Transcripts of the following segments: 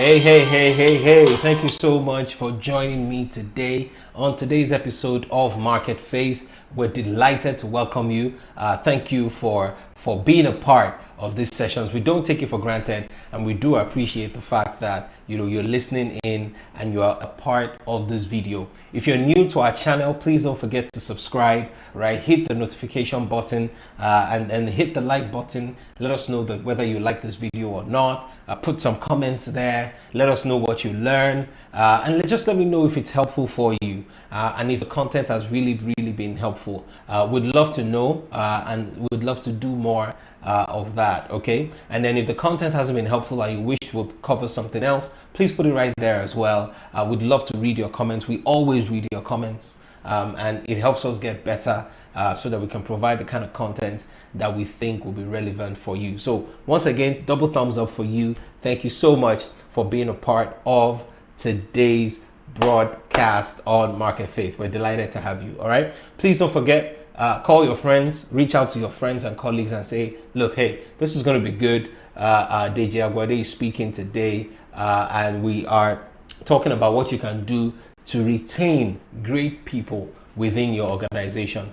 Hey. Thank you so much for joining me today on today's episode of Market Faith. We're delighted to welcome you. Thank you for being a part of these sessions. We don't take it for granted, and we do appreciate the fact that you're listening in and you are a part of this video. If you're new to our channel, please don't forget to subscribe, right? Hit the notification button and hit the like button. Let us know that whether you like this video or not. Put some comments there. Let us know what you learn, and just let me know if it's helpful for you, and if the content has really been helpful. We'd love to know, and we'd love to do more of that. Okay, and then if the content hasn't been helpful and you wish we'll cover something else, please put it right there as well. We'd love to read your comments. We always read your comments, and it helps us get better, so that we can provide the kind of content that we think will be relevant for you. So once again, double thumbs up for you. Thank you so much for being a part of today's broadcast on Market Faith. We're delighted to have you. All right, please don't forget, call your friends, reach out to your friends and colleagues and say, look, hey, this is going to be good. Deji Agboade is speaking today, and we are talking about what you can do to retain great people within your organization.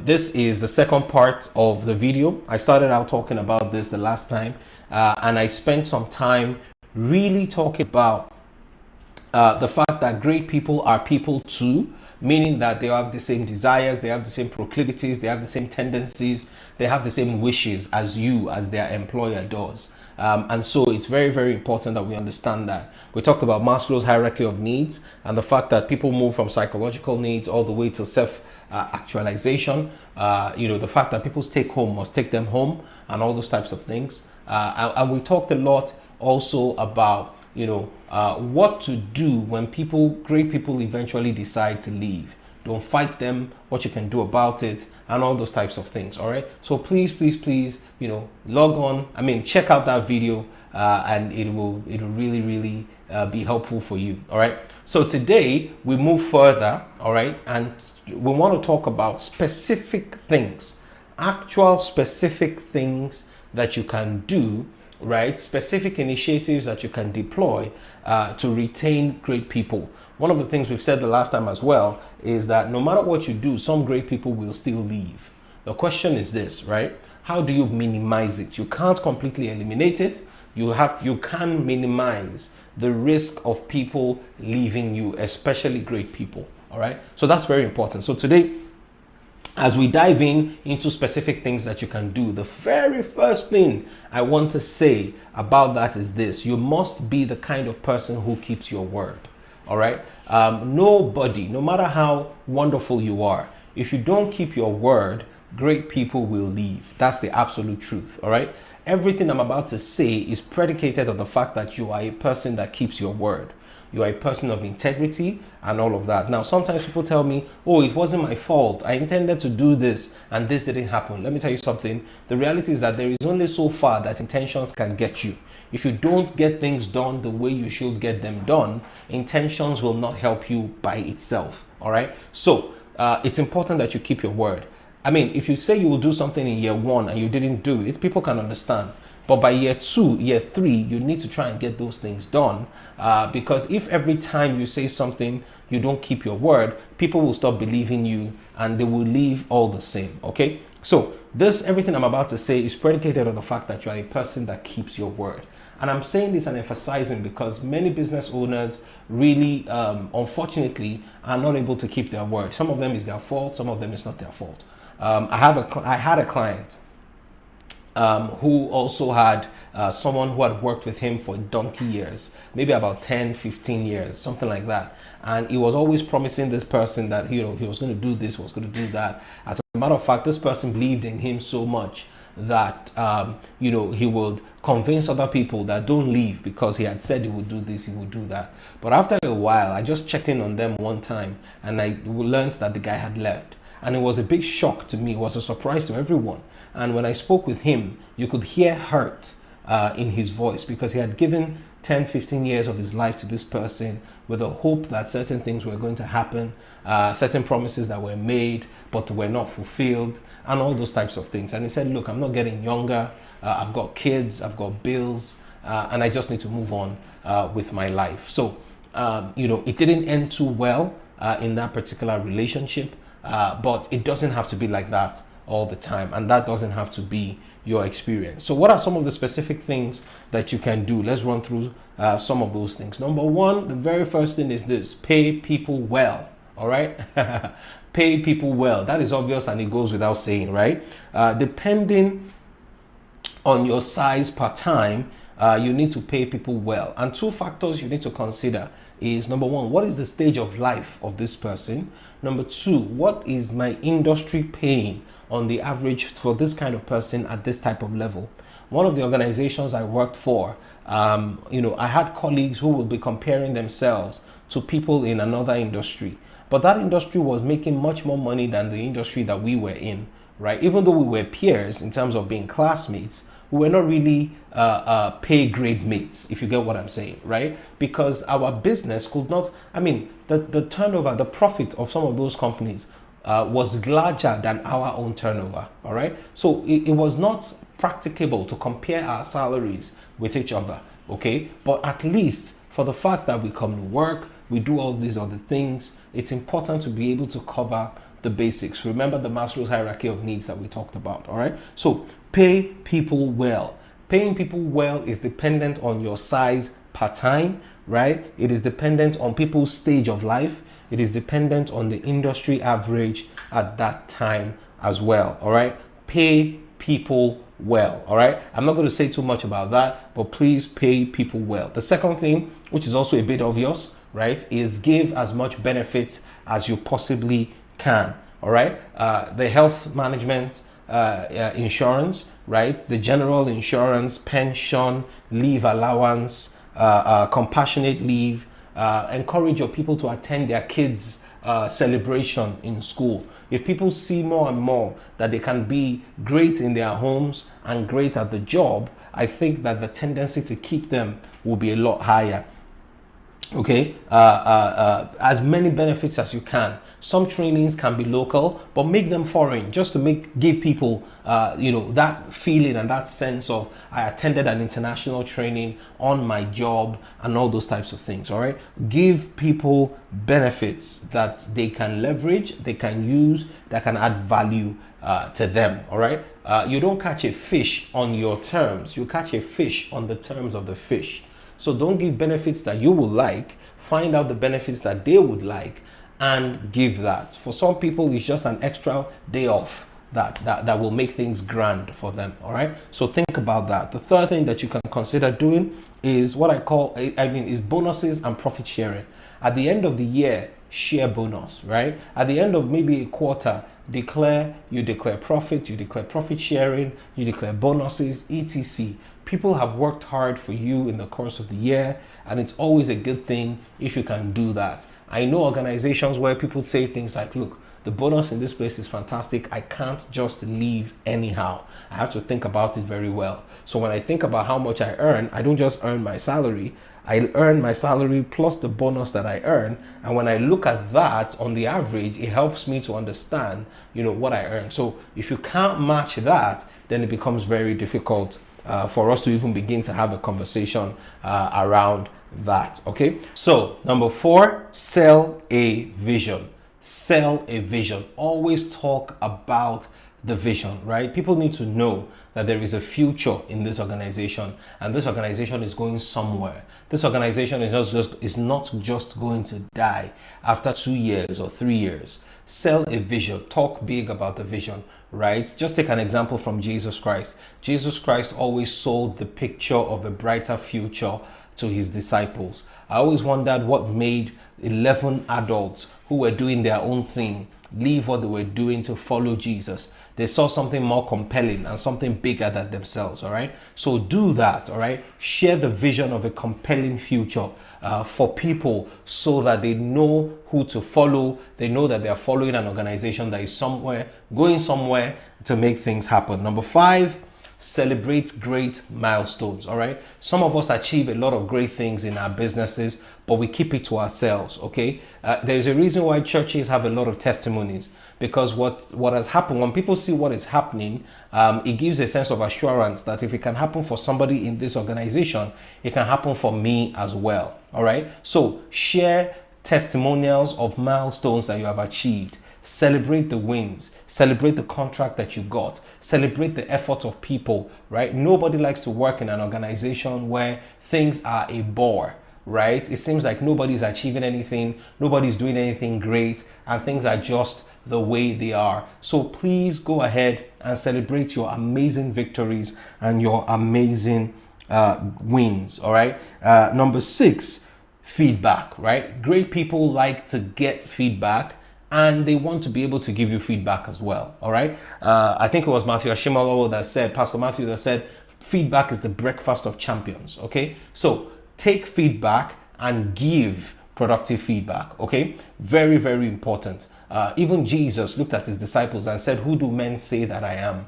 This is the second part of the video. I started out talking about this the last time, and I spent some time really talking about the fact that great people are people too, meaning that they have the same desires, they have the same proclivities, they have the same tendencies, they have the same wishes as you, as their employer does. And so it's very important that we understand that. We talked about Maslow's hierarchy of needs and the fact that people move from psychological needs all the way to self-actualization. The fact that people's take home must take them home and all those types of things. And we talked a lot also about what to do when great people eventually decide to leave. Don't fight them, what you can do about it, and all those types of things. All right, so please log on, check out that video, and it will really be helpful for you. All right, so today we move further, all right, and we want to talk about specific things, actual specific things that you can do, right? Specific initiatives that you can deploy to retain great people. One of the things we've said the last time as well is that no matter what you do, some great people will still leave. The question is this, right? How do you minimize it? You can't completely eliminate it. You can minimize the risk of people leaving you, especially great people. All right, so that's very important. So today, as we dive into specific things that you can do, the very first thing I want to say about that is this: you must be the kind of person who keeps your word. All right, nobody, no matter how wonderful you are, if you don't keep your word, great people will leave. That's the absolute truth. All right, everything I'm about to say is predicated on the fact that you are a person that keeps your word. You are a person of integrity and all of that. Now, sometimes people tell me, oh, it wasn't my fault. I intended to do this and this didn't happen. Let me tell you something. The reality is that there is only so far that intentions can get you. If you don't get things done the way you should get them done, intentions will not help you by itself. All right. So it's important that you keep your word. If you say you will do something in year 1 and you didn't do it, people can understand. But by year 2, year 3, you need to try and get those things done. Because if every time you say something, you don't keep your word, people will stop believing you and they will leave all the same. Okay. So everything I'm about to say is predicated on the fact that you are a person that keeps your word. And I'm saying this and emphasizing because many business owners really, unfortunately, are not able to keep their word. Some of them is their fault. Some of them is not their fault. I had a client who also had someone who had worked with him for donkey years, maybe about 10, 15 years, something like that. And he was always promising this person that he was going to do this, was going to do that. As a matter of fact, this person believed in him so much that he would convince other people that don't leave because he had said he would do this, he would do that. But after a while, I just checked in on them one time and I learned that the guy had left. And it was a big shock to me. It was a surprise to everyone. And when I spoke with him, you could hear hurt in his voice because he had given 10, 15 years of his life to this person with the hope that certain things were going to happen, certain promises that were made but were not fulfilled, and all those types of things. And he said, look, I'm not getting younger. I've got kids, I've got bills, and I just need to move on with my life. So, it didn't end too well in that particular relationship, but it doesn't have to be like that all the time, and that doesn't have to be your experience. So what are some of the specific things that you can do? Let's run through some of those things. Number one, the very first thing is this: pay people well. All right. Pay people well. That is obvious and it goes without saying, right? Depending on your size per time, you need to pay people well. And two factors you need to consider is, number one, what is the stage of life of this person? Number two, what is my industry paying on the average for this kind of person at this type of level? One of the organizations I worked for, I had colleagues who would be comparing themselves to people in another industry, but that industry was making much more money than the industry that we were in, right? Even though we were peers in terms of being classmates, we were not really pay grade mates, if you get what I'm saying, right? Because our business could not, the turnover, the profit of some of those companies was larger than our own turnover, all right? So it was not practicable to compare our salaries with each other, okay? But at least for the fact that we come to work, we do all these other things, it's important to be able to cover the basics. Remember the Maslow's hierarchy of needs that we talked about, all right? So pay people well. Paying people well is dependent on your size per time, right? It is dependent on people's stage of life. It is dependent on the industry average at that time as well, all right? Pay people well, all right? I'm not going to say too much about that, but please pay people well. The second thing, which is also a bit obvious, right, is give as much benefits as you possibly can, all right? The health management, insurance, right? The general insurance, pension, leave allowance, compassionate leave, encourage your people to attend their kids' celebration in school. If people see more and more that they can be great in their homes and great at the job, I think that the tendency to keep them will be a lot higher. Okay, as many benefits as you can. Some trainings can be local, but make them foreign, just to give people that feeling and that sense of, I attended an international training on my job and all those types of things. All right, give people benefits that they can leverage, they can use, that can add value to them. All right, you don't catch a fish on your terms, you catch a fish on the terms of the fish. So don't give benefits that you will like, find out the benefits that they would like and give that. For some people, it's just an extra day off that will make things grand for them, all right? So think about that. The third thing that you can consider doing is what is bonuses and profit sharing. At the end of the year, share bonus, right? At the end of maybe a quarter, you declare profit, you declare profit sharing, you declare bonuses, etc. People have worked hard for you in the course of the year, and it's always a good thing if you can do that. I know organizations where people say things like, look, the bonus in this place is fantastic. I can't just leave anyhow. I have to think about it very well. So when I think about how much I earn, I don't just earn my salary. I earn my salary plus the bonus that I earn. And when I look at that on the average, it helps me to understand, what I earn. So if you can't match that, then it becomes very difficult for us to even begin to have a conversation around that. Okay. So number 4, sell a vision. Sell a vision. Always talk about the vision, right? People need to know that there is a future in this organization, and this organization is going somewhere. This organization is not just going to die after 2 years or 3 years. Sell a vision. Talk big about the vision, right? Just take an example from Jesus Christ. Jesus Christ always sold the picture of a brighter future to his disciples. I always wondered what made 11 adults who were doing their own thing leave what they were doing to follow Jesus. They saw something more compelling and something bigger than themselves, all right? So do that, all right? Share the vision of a compelling future for people so that they know who to follow. They know that they are following an organization that is going somewhere to make things happen. Number 5, Celebrate great milestones, all right? Some of us achieve a lot of great things in our businesses, but we keep it to ourselves, okay? There's a reason why churches have a lot of testimonies, because what has happened, when people see what is happening, it gives a sense of assurance that if it can happen for somebody in this organization, it can happen for me as well, all right? So share testimonials of milestones that you have achieved. Celebrate the wins, celebrate the contract that you got, celebrate the effort of people, right? Nobody likes to work in an organization where things are a bore, right? It seems like nobody's achieving anything, nobody's doing anything great, and things are just the way they are. So please go ahead and celebrate your amazing victories and your amazing wins, all right? Number 6, feedback, right? Great people like to get feedback, and they want to be able to give you feedback as well, all right? I think it was Matthew Ashimolowo that said, Pastor Matthew that said, feedback is the breakfast of champions, okay? So take feedback and give productive feedback, okay? Very, very important. Even Jesus looked at his disciples and said, who do men say that I am?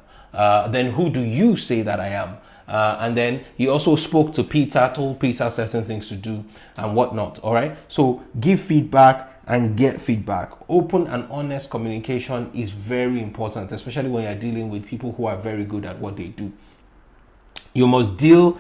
Then who do you say that I am? And then he also spoke to Peter, told Peter certain things to do and whatnot, all right? So give feedback and get feedback. Open and honest communication is very important, especially when you're dealing with people who are very good at what they do. You must deal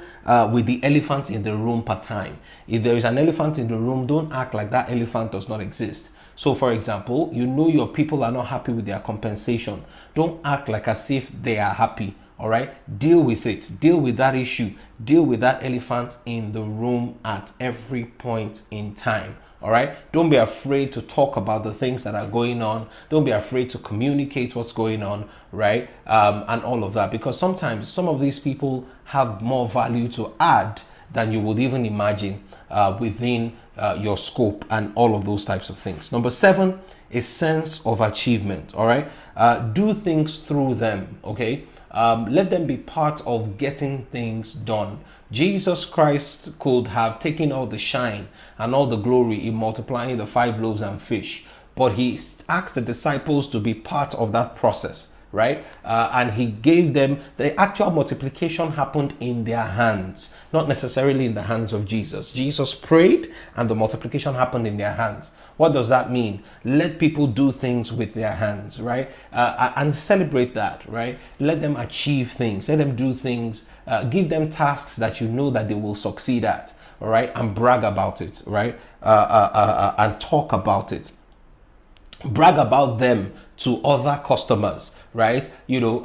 with the elephant in the room per time. If there is an elephant in the room, don't act like that elephant does not exist. So for example, you know your people are not happy with their compensation. Don't act like as if they are happy, all right? Deal with it. Deal with that issue. Deal with that elephant in the room at every point in time. All right. Don't be afraid to talk about the things that are going on. Don't be afraid to communicate what's going on, right? And all of that, because sometimes some of these people have more value to add than you would even imagine within your scope and all of those types of things. Number 7 is sense of achievement. All right. Do things through them. Okay. Let them be part of getting things done. Jesus Christ could have taken all the shine and all the glory in multiplying the 5 loaves and fish, but he asked the disciples to be part of that process, right? And he gave them, the actual multiplication happened in their hands, not necessarily in the hands of Jesus. Jesus prayed and the multiplication happened in their hands. What does that mean? Let people do things with their hands, right? And celebrate that, right? Let them achieve things. Let them do things. Give them tasks that you know that they will succeed at, all right? And brag about it, right? And talk about it. Brag about them to other customers, right? You know,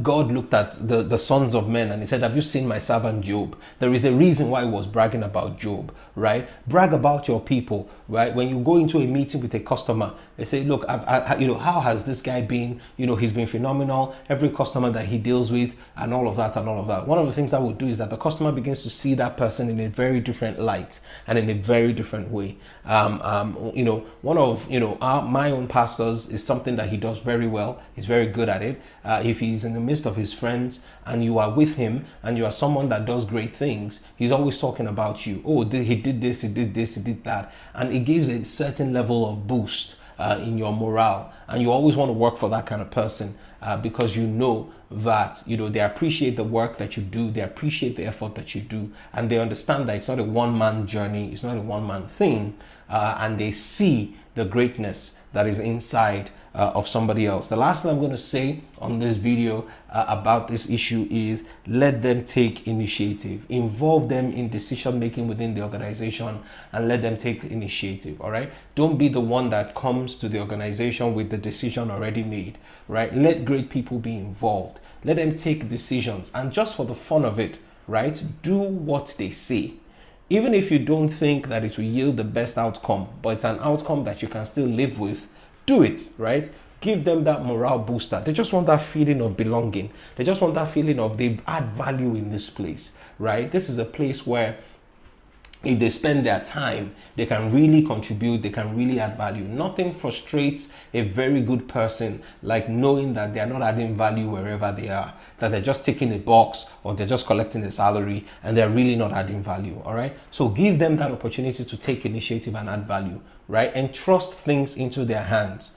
God looked at the sons of men and he said, have you seen my servant Job? There is a reason why he was bragging about Job, right? Brag about your people, right? When you go into a meeting with a customer, they say, look, you know, how has this guy been? You know, he's been phenomenal. Every customer that he deals with and all of that and all of that. One of the things that we'll do is that the customer begins to see that person in a very different light and in a very different way. You know, one of, you know, my own pastors is something that he does very well. He's very good at it. If he's in the midst of his friends and you are with him and you are someone that does great things, he's always talking about you. Oh, he did this, he did this, he did that. And it gives a certain level of boost in your morale. And you always want to work for that kind of person because you know that, you know, they appreciate the work that you do, they appreciate the effort that you do, and they understand that it's not a one-man journey, it's not a one-man thing, and they see the greatness that is inside of somebody else. The last thing I'm going to say on this video about this issue is let them take initiative. Involve them in decision making within the organization and let them take initiative, all right? Don't be the one that comes to the organization with the decision already made, right? Let great people be involved. Let them take decisions, and just for the fun of it, right? Do what they say. Even if you don't think that it will yield the best outcome, but it's an outcome that you can still live with, do it, right? Give them that morale booster. They just want that feeling of belonging. They just want that feeling of they add value in this place, right? This is a place where if they spend their time, they can really contribute, they can really add value. Nothing frustrates a very good person like knowing that they are not adding value wherever they are, that they're just ticking a box or they're just collecting a salary and they're really not adding value, all right? So give them that opportunity to take initiative and add value, right? Entrust things into their hands.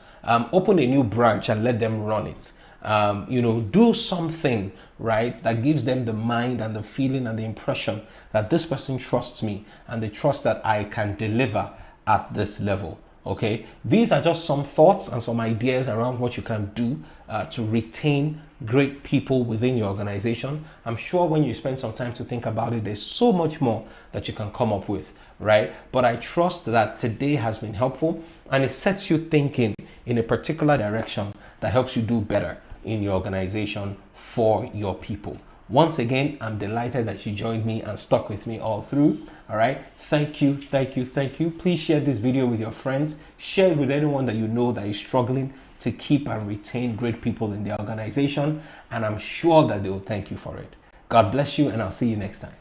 Open a new branch and let them run it. do something, right, that gives them the mind and the feeling and the impression that this person trusts me and they trust that I can deliver at this level. Okay, these are just some thoughts and some ideas around what you can do to retain great people within your organization. I'm sure when you spend some time to think about it, there's so much more that you can come up with, right? But I trust that today has been helpful and it sets you thinking in a particular direction that helps you do better in your organization for your people. Once again, I'm delighted that you joined me and stuck with me all through. All right. Thank you. Please share this video with your friends. Share it with anyone that you know that is struggling to keep and retain great people in their organization. And I'm sure that they will thank you for it. God bless you, and I'll see you next time.